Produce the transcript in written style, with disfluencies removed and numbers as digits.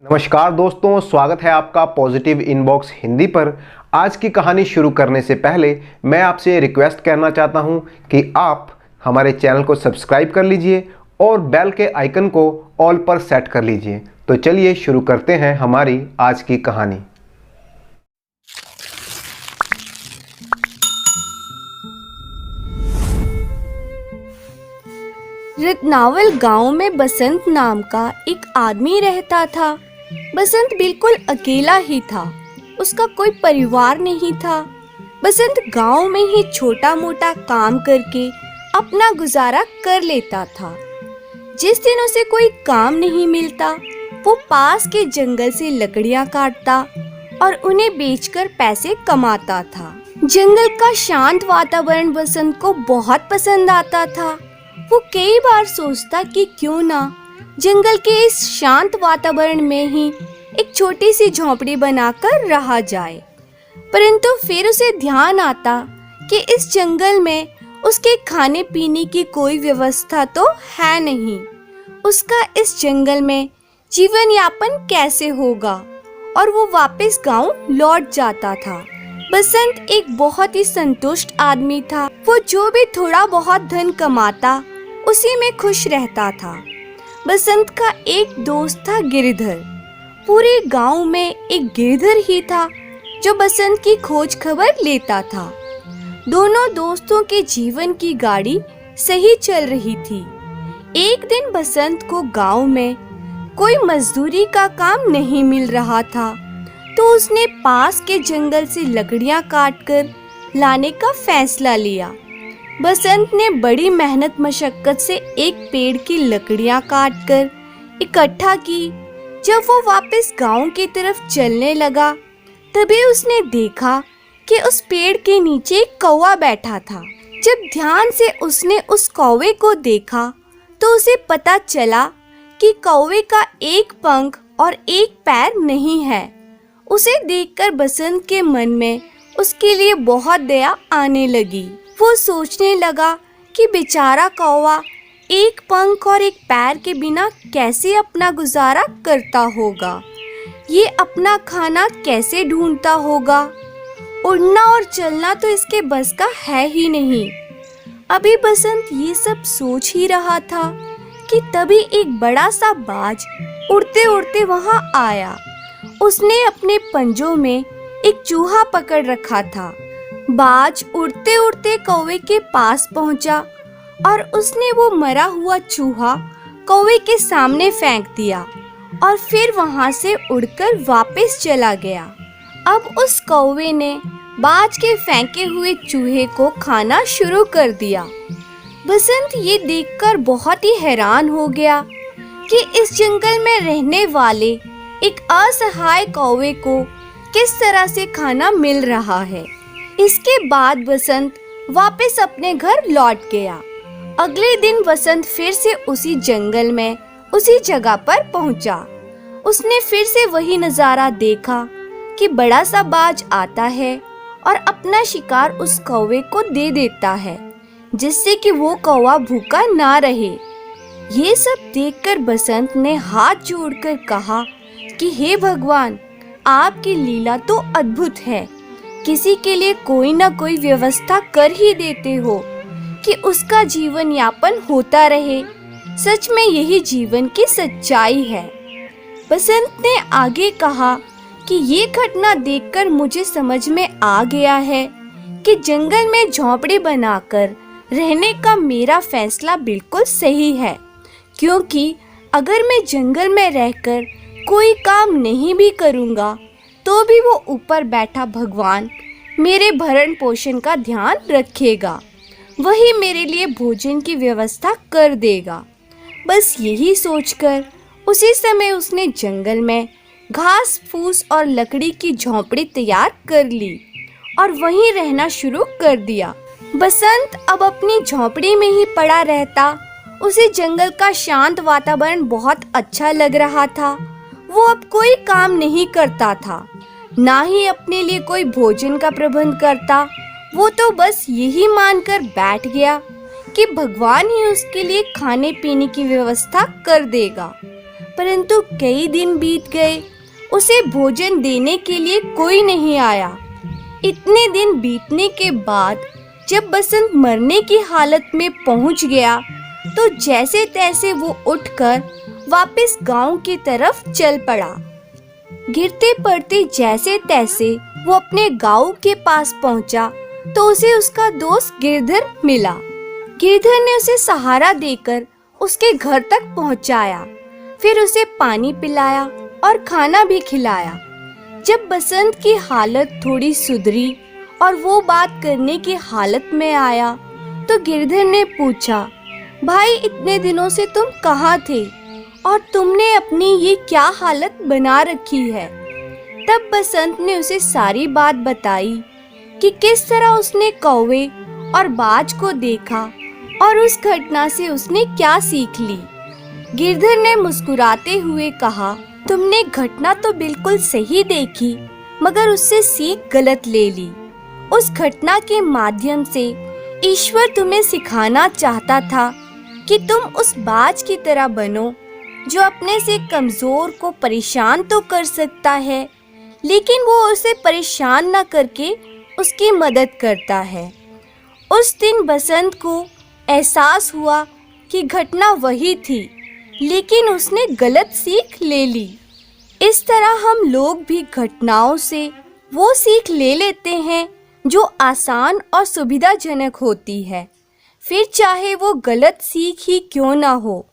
नमस्कार दोस्तों, स्वागत है आपका पॉजिटिव इनबॉक्स हिंदी पर। आज की कहानी शुरू करने से पहले मैं आपसे रिक्वेस्ट करना चाहता हूं कि आप हमारे चैनल को सब्सक्राइब कर लीजिए और बेल के आइकन को ऑल पर सेट कर लीजिए। तो चलिए शुरू करते हैं हमारी आज की कहानी। रत्नावल गांव में बसंत नाम का एक आदमी रहता था। बसंत बिल्कुल अकेला ही था, उसका कोई परिवार नहीं था। बसंत गांव में ही छोटा मोटा काम करके अपना गुजारा कर लेता था। जिस दिन उसे कोई काम नहीं मिलता, वो पास के जंगल से लकड़ियां काटता और उन्हें बेचकर पैसे कमाता था। जंगल का शांत वातावरण बसंत को बहुत पसंद आता था। वो कई बार सोचता कि क्यों ना जंगल के इस शांत वातावरण में ही एक छोटी सी झोंपड़ी बनाकर रहा जाए। परंतु फिर उसे ध्यान आता कि इस जंगल में उसके खाने पीने की कोई व्यवस्था तो है नहीं। उसका इस जंगल में जीवन यापन कैसे होगा, और वो वापस गांव लौट जाता था। बसंत एक बहुत ही संतुष्ट आदमी था। वो जो भी थोड़ा बहुत धन कमाता उसी में खुश रहता था। बसंत का एक दोस्त था गिरधर। पूरे गांव में एक गिरधर ही था जो बसंत की खोज खबर लेता था। दोनों दोस्तों के जीवन की गाड़ी सही चल रही थी। एक दिन बसंत को गांव में कोई मजदूरी का काम नहीं मिल रहा था, तो उसने पास के जंगल से लकड़ियां काटकर लाने का फैसला लिया। बसंत ने बड़ी मेहनत मशक्कत से एक पेड़ की लकड़ियां काटकर इकट्ठा की। जब वो वापस गांव की तरफ चलने लगा, तभी उसने देखा कि उस पेड़ के नीचे एक कौवा बैठा था। जब ध्यान से उसने उस कौवे को देखा, तो उसे पता चला कि कौवे का एक पंख और एक पैर नहीं है। उसे देखकर बसंत के मन में उसके लिए बहुत दया आने लगी। वो सोचने लगा कि बेचारा कौवा एक पंख और एक पैर के बिना कैसे अपना गुजारा करता होगा। ये अपना खाना कैसे ढूंढता होगा। उड़ना और चलना तो इसके बस का है ही नहीं। अभी बसंत ये सब सोच ही रहा था कि तभी एक बड़ा सा बाज उड़ते उड़ते वहां आया। उसने अपने पंजों में एक चूहा पकड़ रखा था। बाज उड़ते उड़ते कौवे के पास पहुंचा और उसने वो मरा हुआ चूहा कौवे के सामने फेंक दिया और फिर वहां से उड़कर वापस चला गया। अब उस कौवे ने बाज के फेंके हुए चूहे को खाना शुरू कर दिया। बसंत ये देखकर बहुत ही हैरान हो गया कि इस जंगल में रहने वाले एक असहाय कौवे को किस तरह से खाना मिल रहा है। इसके बाद बसंत वापस अपने घर लौट गया। अगले दिन बसंत फिर से उसी जंगल में उसी जगह पर पहुंचा। उसने फिर से वही नजारा देखा कि बड़ा सा बाज आता है और अपना शिकार उस कौवे को दे देता है, जिससे कि वो कौवा भूखा ना रहे। ये सब देखकर बसंत ने हाथ जोड़कर कहा कि हे भगवान, आपकी लीला तो अद्भुत है। किसी के लिए कोई ना कोई व्यवस्था कर ही देते हो कि उसका जीवन यापन होता रहे। सच में यही जीवन की सच्चाई है। बसंत ने आगे कहा कि ये घटना देखकर मुझे समझ में आ गया है कि जंगल में झोंपड़ी बनाकर रहने का मेरा फैसला बिल्कुल सही है, क्योंकि अगर मैं जंगल में रहकर कोई काम नहीं भी करूँगा तो भी वो ऊपर बैठा भगवान मेरे भरण पोषण का ध्यान रखेगा। वही मेरे लिए भोजन की व्यवस्था कर देगा। बस यही सोचकर उसी समय उसने जंगल में घास फूस और लकड़ी की झोंपड़ी तैयार कर ली और वहीं रहना शुरू कर दिया। बसंत अब अपनी झोंपड़ी में ही पड़ा रहता। उसे जंगल का शांत वातावरण बहुत अच्छा लग रहा था। वो अब कोई काम नहीं करता था, ना ही अपने लिए कोई भोजन का प्रबंध करता। वो तो बस यही मानकर बैठ गया कि भगवान ही उसके लिए खाने पीने की व्यवस्था कर देगा। परंतु कई दिन बीत गए, उसे भोजन देने के लिए कोई नहीं आया। इतने दिन बीतने के बाद जब बसंत मरने की हालत में पहुंच गया, तो जैसे तैसे वो उठकर वापस गांव की तरफ चल पड़ा। गिरते पड़ते जैसे तैसे वो अपने गांव के पास पहुंचा, तो उसे उसका दोस्त गिरधर मिला। गिरधर ने उसे सहारा देकर उसके घर तक पहुंचाया, फिर उसे पानी पिलाया और खाना भी खिलाया। जब बसंत की हालत थोड़ी सुधरी और वो बात करने की हालत में आया, तो गिरधर ने पूछा, भाई इतने दिनों से तुम कहाँ थे और तुमने अपनी ये क्या हालत बना रखी है। तब बसंत ने उसे सारी बात बताई कि किस तरह उसने कौवे और बाज को देखा और उस घटना से उसने क्या सीख ली। गिरधर ने मुस्कुराते हुए कहा, तुमने घटना तो बिल्कुल सही देखी, मगर उससे सीख गलत ले ली। उस घटना के माध्यम से ईश्वर तुम्हें सिखाना चाहता था कि तुम उस बाज की तरह बनो, जो अपने से कमजोर को परेशान तो कर सकता है, लेकिन वो उसे परेशान न करके उसकी मदद करता है। उस दिन बसंत को एहसास हुआ कि घटना वही थी, लेकिन उसने गलत सीख ले ली। इस तरह हम लोग भी घटनाओं से वो सीख ले लेते हैं जो आसान और सुविधाजनक होती है, फिर चाहे वो गलत सीख ही क्यों ना हो।